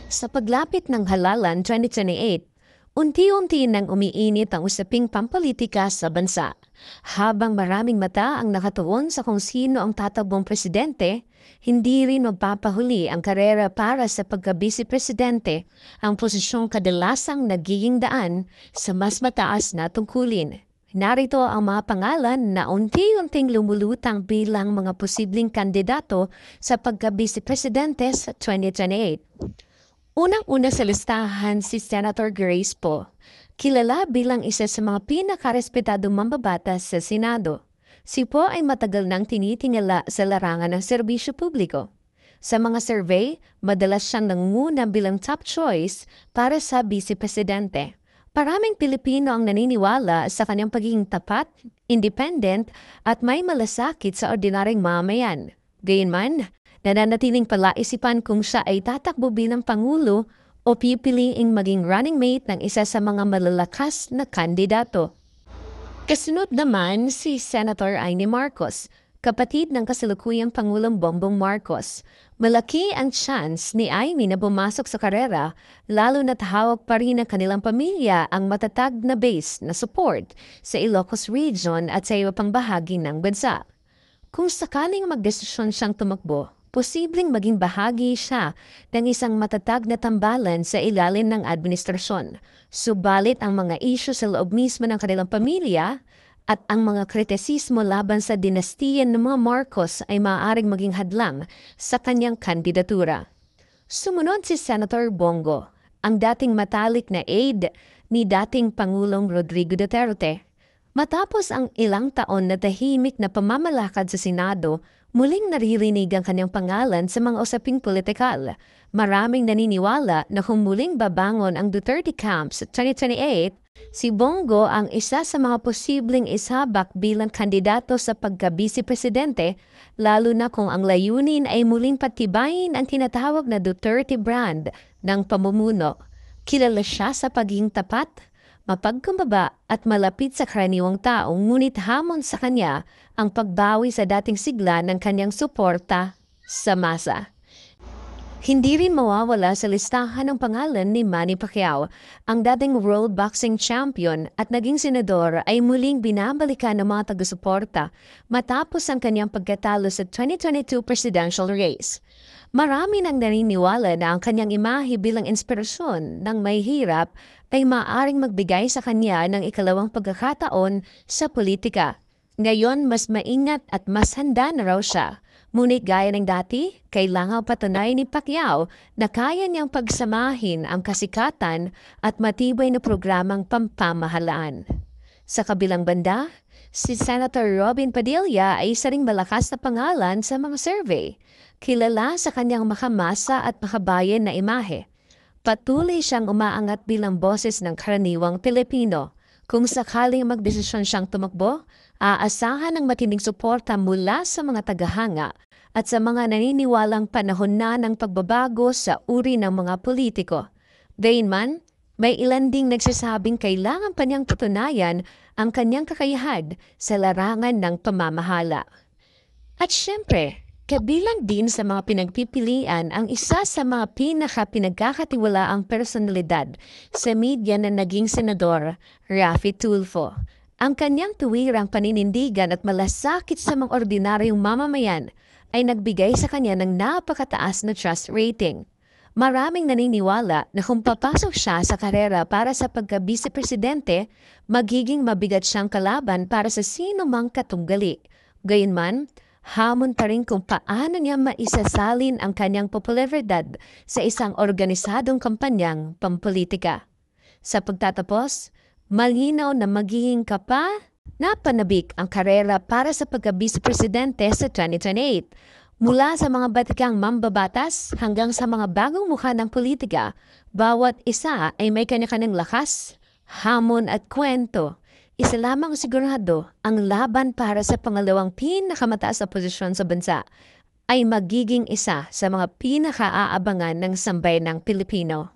Sa paglapit ng halalan 2028, unti-unti nang umiinit ang usaping pampolitika sa bansa. Habang maraming mata ang nakatuon sa kung sino ang tatakbong presidente, hindi rin magpapahuli ang karera para sa pagka-vice-presidente, ang posisyong kadalasang nagiging daan sa mas mataas na tungkulin. Narito ang mga pangalan na unti-unting lumulutang bilang mga posibleng kandidato sa pagka-vice-presidente sa 2028. Unang-una sa listahan si Senator Grace Poe, kilala bilang isa sa mga pinakarespetadong mambabatas sa Senado. Si Poe ay matagal nang tinitingala sa larangan ng serbisyo publiko. Sa mga survey, madalas siyang nangunguna bilang top choice para sa vice-presidente. Maraming Pilipino ang naniniwala sa kanyang pagiging tapat, independent at may malasakit sa ordinaryong mamayan. Gayunman, nananatiling palaisipan kung siya ay tatakbo bilang Pangulo o pipiliing maging running mate ng isa sa mga malalakas na kandidato. Kasunod naman si Senator Amy Marcos, kapatid ng kasalukuyang Pangulong Bongbong Marcos. Malaki ang chance ni Amy na pumasok sa karera, lalo na't hawak pa rin ng kanilang pamilya ang matatag na base na support sa Ilocos Region at sa iba pang bahagi ng bansa. Kung sakaling magdesisyon siyang tumakbo, posibleng maging bahagi siya ng isang matatag na tambalan sa ilalim ng administrasyon. Subalit ang mga isyu sa loob mismo ng kanilang pamilya at ang mga kritisismo laban sa dinastiya ng mga Marcos ay maaaring maging hadlang sa kanyang kandidatura. Sumunod si Senator Bongo, ang dating matalik na aide ni dating Pangulong Rodrigo Duterte. Matapos ang ilang taon na tahimik na pamamalakad sa Senado, muling naririnig ang kanyang pangalan sa mga usaping politikal. Maraming naniniwala na kung muling babangon ang Duterte camp sa 2028, si Bongo ang isa sa mga posibleng isabak bilang kandidato sa pagka-vice-presidente, lalo na kung ang layunin ay muling patibayin ang tinatawag na Duterte brand ng pamumuno. Kilala siya sa pagiging tapat, mapagkumbaba at malapit sa karaniwang tao, ngunit hamon sa kanya ang pagbawi sa dating sigla ng kanyang suporta sa masa. Hindi rin mawawala sa listahan ng pangalan ni Manny Pacquiao, ang dating World Boxing Champion at naging senador ay muling binabalikan ng mga taga-suporta matapos ang kanyang pagkatalo sa 2022 presidential race. Marami nang naniniwala na ang kanyang imahe bilang inspirasyon ng may hirap ay maaaring magbigay sa kanya ng ikalawang pagkakataon sa politika. Ngayon, mas maingat at mas handa na raw siya. Ngunit gaya ng dati, kailangan patunay ni Pacquiao na kaya niyang pagsamahin ang kasikatan at matibay na programang pampamahalaan. Sa kabilang banda, si Senator Robin Padilla ay isa ring malakas na pangalan sa mga survey. Kilala sa kanyang makamasa at makabayan na imahe. Patuloy siyang umaangat bilang boses ng karaniwang Pilipino. Kung sakaling magdesisyon siyang tumakbo, aasahan ng matinding suporta mula sa mga tagahanga at sa mga naniniwalang panahon na ng pagbabago sa uri ng mga politiko. Gayunman, may ilan ding nagsasabing kailangan pa niyang tutunayan ang kanyang kakayahan sa larangan ng pamamahala. At syempre, kabilang din sa mga pinagpipilian ang isa sa mga pinagkakatiwalaang personalidad sa media na naging senador, Raffy Tulfo. Ang kanyang tuwirang paninindigan at malasakit sa mga ordinaryong mamamayan ay nagbigay sa kanya ng napakataas na trust rating. Maraming naniniwala na kung papasok siya sa karera para sa pagka-vice-presidente, magiging mabigat siyang kalaban para sa sino mang katunggali. Gayunman, hamon pa rin kung paano niya maisasalin ang kanyang popularidad sa isang organisadong kampanyang pampolitika. Sa pagtatapos, malinaw na magiging napanabik ang karera para sa pagka-vice-presidente sa 2028. Mula sa mga batikang mambabatas hanggang sa mga bagong mukha ng politika, bawat isa ay may kanya-kanyang lakas, hamon at kwento. Isa lamang sigurado, ang laban para sa pangalawang pinakamataas na posisyon sa bansa ay magiging isa sa mga pinaka-aabangan ng sambayanang Pilipino.